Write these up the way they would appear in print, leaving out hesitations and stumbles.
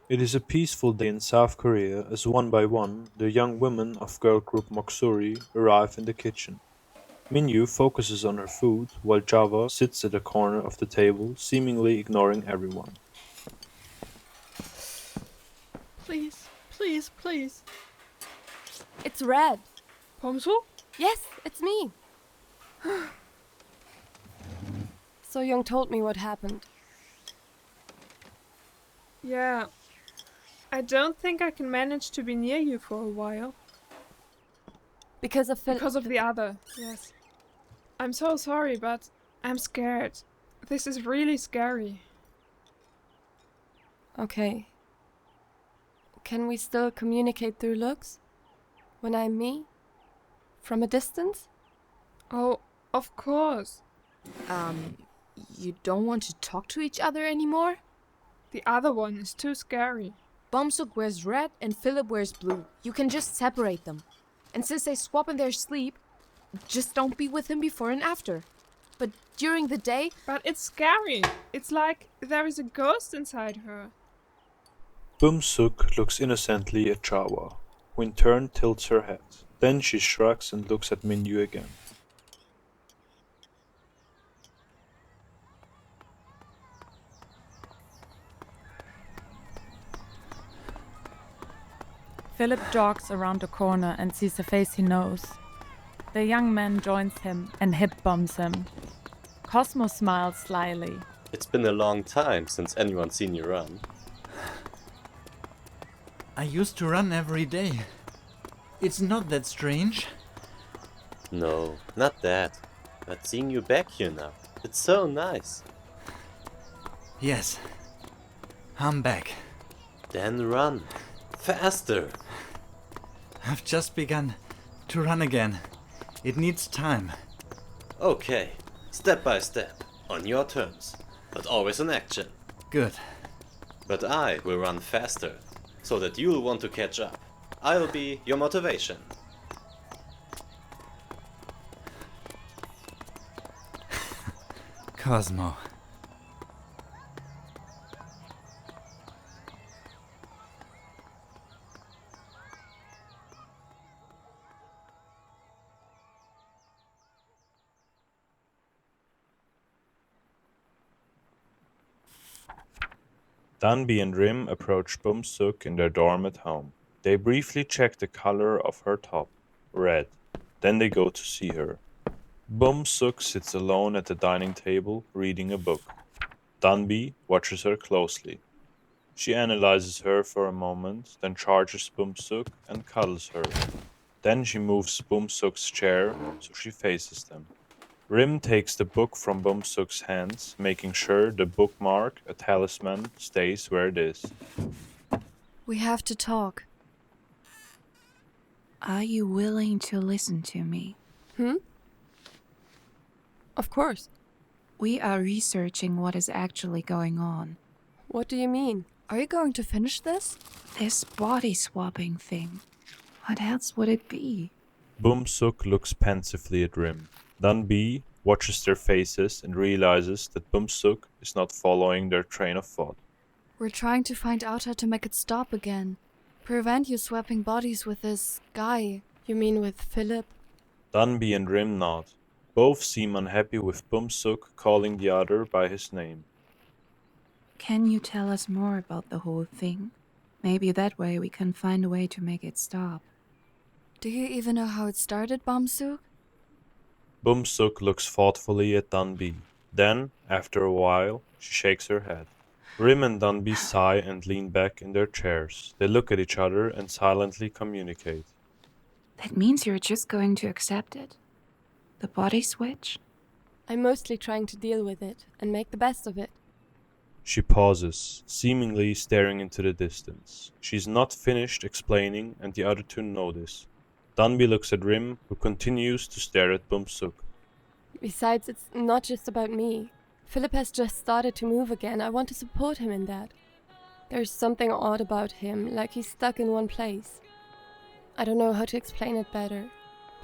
It is a peaceful day in South Korea as one by one the young women of girl group Moksuri arrive in the kitchen. Minyu focuses on her food while Java sits at a corner of the table, seemingly ignoring everyone. Please, please, please. It's Red. Bom-Sook? Yes, it's me. Seoyoung told me what happened. Yeah. I don't think I can manage to be near you for a while. Because of Because of the other, yes. I'm so sorry, but I'm scared. This is really scary. Okay. Can we still communicate through looks? When I'm me? From a distance? Oh, of course. You don't want to talk to each other anymore? The other one is too scary. Bom-Sook wears red and Philip wears blue. You can just separate them. And since they swap in their sleep, just don't be with him before and after. But during the day... But it's scary. It's like there is a ghost inside her. Bum-Sook looks innocently at Java, who in turn tilts her head. Then she shrugs and looks at Minyu again. Philip jogs around the corner and sees a face he knows. The young man joins him and hip bombs him. Cosmo smiles slyly. It's been a long time since anyone's seen you run. I used to run every day. It's not that strange. No, not that. But seeing you back here now, it's so nice. Yes, I'm back. Then run. Faster! I've just begun to run again. It needs time. Okay, step by step, on your terms, but always in action. Good. But I will run faster, so that you'll want to catch up. I'll be your motivation. Cosmo. Danby and Rim approach Bum-Sook in their dorm at home. They briefly check the color of her top, red. Then they go to see her. Bum-Sook sits alone at the dining table, reading a book. Danby watches her closely. She analyzes her for a moment, then charges Bum-Sook and cuddles her. Then she moves Bum-Sook's chair so she faces them. Rim takes the book from Bum-Sook's hands, making sure the bookmark, a talisman, stays where it is. We have to talk. Are you willing to listen to me? Of course. We are researching what is actually going on. What do you mean? Are you going to finish this? This body swapping thing. What else would it be? Bum-Sook looks pensively at Rim. Danby watches their faces and realizes that Bum-Sook is not following their train of thought. We're trying to find out how to make it stop again. Prevent you swapping bodies with this guy. You mean with Philip? Danby and Rim nod. Both seem unhappy with Bum-Sook calling the other by his name. Can you tell us more about the whole thing? Maybe that way we can find a way to make it stop. Do you even know how it started, Bom-Sook? Bum-Sook looks thoughtfully at Danby. Then, after a while, she shakes her head. Rim and Danby sigh and lean back in their chairs. They look at each other and silently communicate. That means you're just going to accept it? The body switch? I'm mostly trying to deal with it and make the best of it. She pauses, seemingly staring into the distance. She's not finished explaining, and the other two know this. Danby looks at Rim, who continues to stare at Bum-Sook. Besides, it's not just about me. Philip has just started to move again. I want to support him in that. There's something odd about him, like he's stuck in one place. I don't know how to explain it better,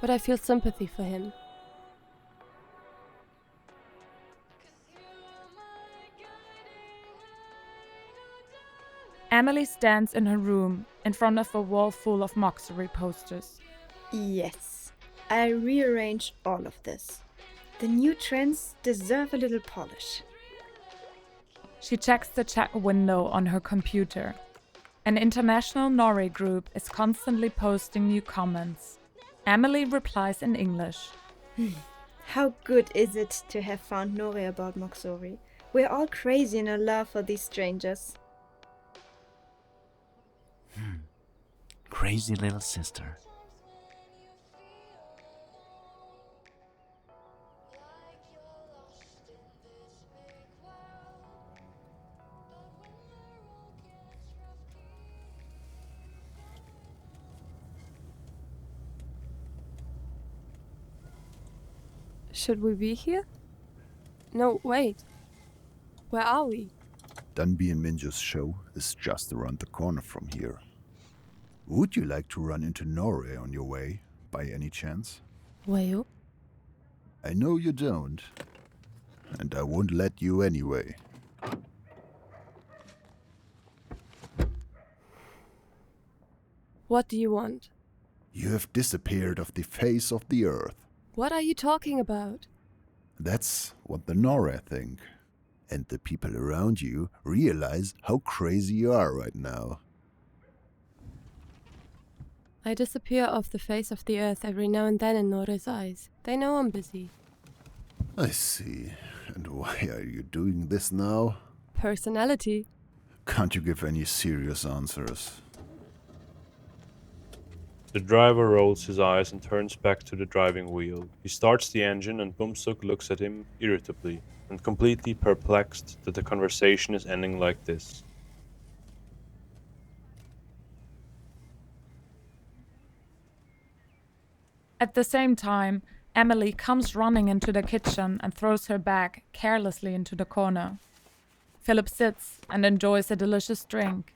but I feel sympathy for him. Emily stands in her room in front of a wall full of Moxery posters. Yes, I rearranged all of this. The new trends deserve a little polish. She checks the chat window on her computer. An international Nori group is constantly posting new comments. Emily replies in English. How good is it to have found Nori about Moxori? We're all crazy in our love for these strangers. Crazy little sister. Should we be here? No, wait. Where are we? Dunby and Minjo's show is just around the corner from here. Would you like to run into Nore on your way, by any chance? Well? I know you don't, and I won't let you anyway. What do you want? You have disappeared off the face of the earth. What are you talking about? That's what the Nora think. And the people around you realize how crazy you are right now. I disappear off the face of the earth every now and then in Nora's eyes. They know I'm busy. I see. And why are you doing this now? Personality. Can't you give any serious answers? The driver rolls his eyes and turns back to the driving wheel. He starts the engine and Bom-Sook looks at him irritably and completely perplexed that the conversation is ending like this. At the same time, Emily comes running into the kitchen and throws her bag carelessly into the corner. Philip sits and enjoys a delicious drink.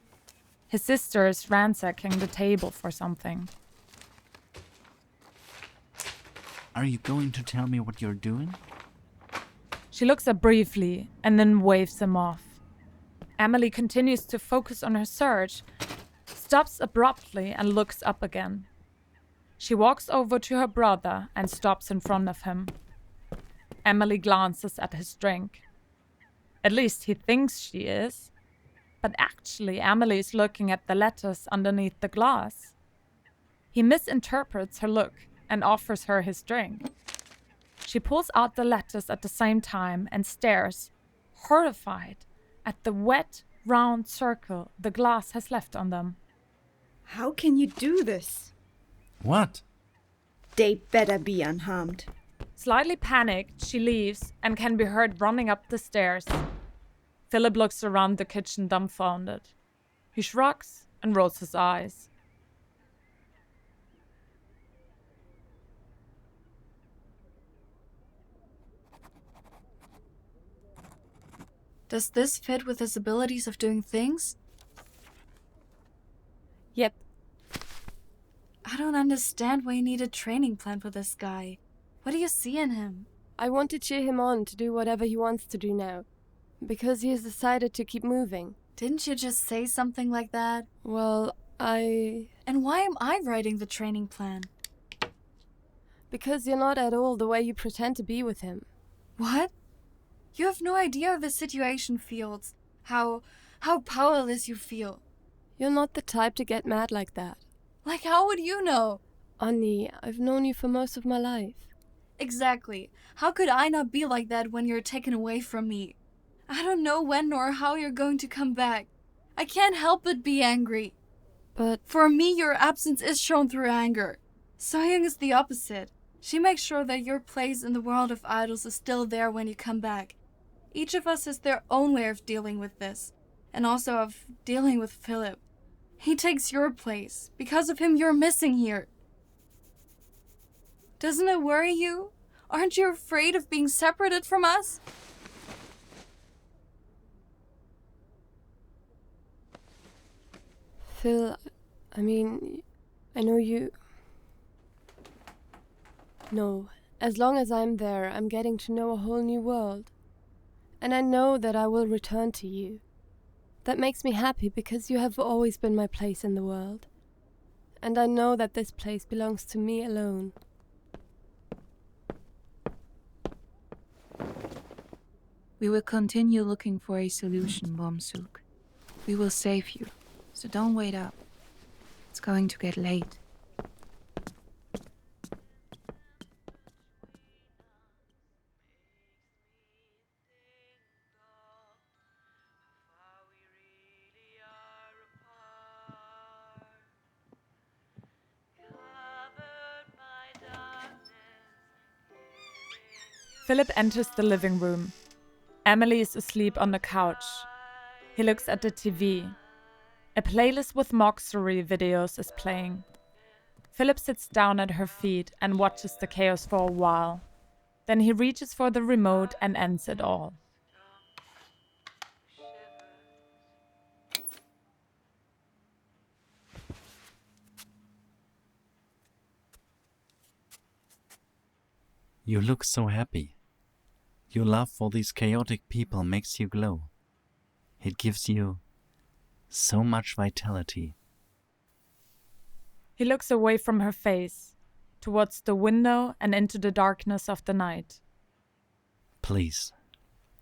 His sister is ransacking the table for something. Are you going to tell me what you're doing? She looks up briefly and then waves him off. Emily continues to focus on her search, stops abruptly and looks up again. She walks over to her brother and stops in front of him. Emily glances at his drink. At least he thinks she is. But actually, Emily is looking at the letters underneath the glass. He misinterprets her look and offers her his drink. She pulls out the letters at the same time and stares, horrified, at the wet, round circle the glass has left on them. How can you do this? What? They better be unharmed. Slightly panicked, she leaves and can be heard running up the stairs. Philip looks around the kitchen dumbfounded. He shrugs and rolls his eyes. Does this fit with his abilities of doing things? Yep. I don't understand why you need a training plan for this guy. What do you see in him? I want to cheer him on to do whatever he wants to do now. Because he has decided to keep moving. Didn't you just say something like that? Well, And why am I writing the training plan? Because you're not at all the way you pretend to be with him. What? You have no idea how the situation feels. How powerless you feel. You're not the type to get mad like that. Like, how would you know? Annie, I've known you for most of my life. Exactly. How could I not be like that when you're taken away from me? I don't know when nor how you're going to come back. I can't help but be angry. But for me, your absence is shown through anger. Seoyoung is the opposite. She makes sure that your place in the world of idols is still there when you come back. Each of us has their own way of dealing with this, and also of dealing with Philip. He takes your place. Because of him, you're missing here. Doesn't it worry you? Aren't you afraid of being separated from us? Phil, I mean, I know you... No, as long as I'm there, I'm getting to know a whole new world. And I know that I will return to you. That makes me happy because you have always been my place in the world. And I know that this place belongs to me alone. We will continue looking for a solution, Bom-Sook. We will save you, so don't wait up. It's going to get late. Philip enters the living room. Emily is asleep on the couch. He looks at the TV. A playlist with Moxory videos is playing. Philip sits down at her feet and watches the chaos for a while. Then he reaches for the remote and ends it all. You look so happy. Your love for these chaotic people makes you glow. It gives you so much vitality. He looks away from her face, towards the window and into the darkness of the night. Please,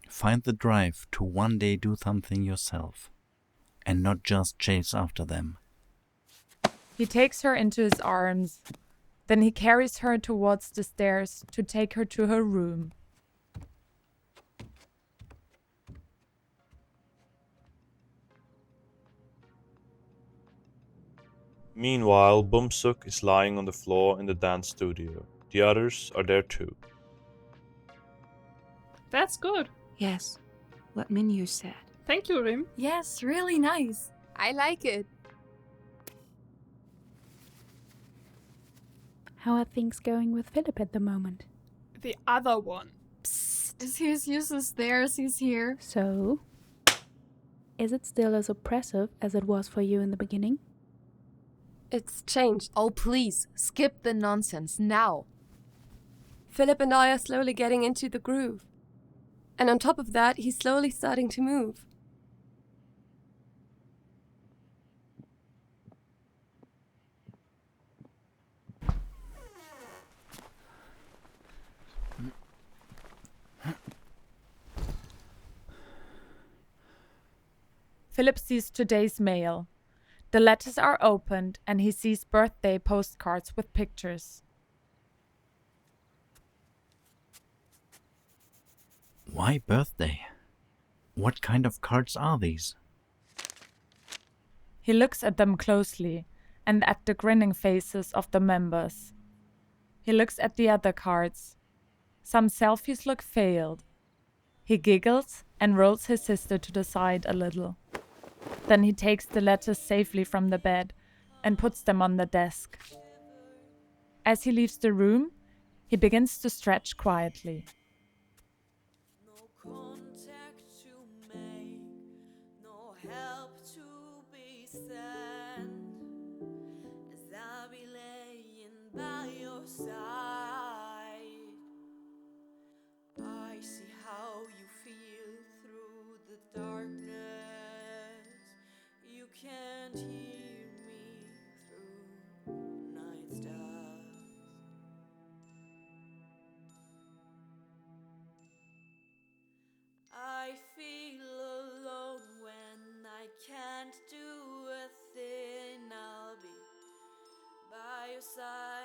find the drive to one day do something yourself, and not just chase after them. He takes her into his arms. Then he carries her towards the stairs to take her to her room. Meanwhile, Bom-Sook is lying on the floor in the dance studio. The others are there too. That's good. Yes, what Minyu said. Thank you, Rim. Yes, really nice. I like it. How are things going with Philip at the moment? The other one. Psst. Is he as useless there as he's here? So, is it still as oppressive as it was for you in the beginning? It's changed. Oh, please, skip the nonsense now. Philip and I are slowly getting into the groove. And on top of that, he's slowly starting to move. Philip sees today's mail. The letters are opened and he sees birthday postcards with pictures. Why birthday? What kind of cards are these? He looks at them closely and at the grinning faces of the members. He looks at the other cards. Some selfies look failed. He giggles and rolls his sister to the side a little. Then he takes the letters safely from the bed and puts them on the desk. As he leaves the room, he begins to stretch quietly. I see how you feel through the darkness. You can't hear me through night stars. I feel alone when I can't do a thing. I'll be by your side.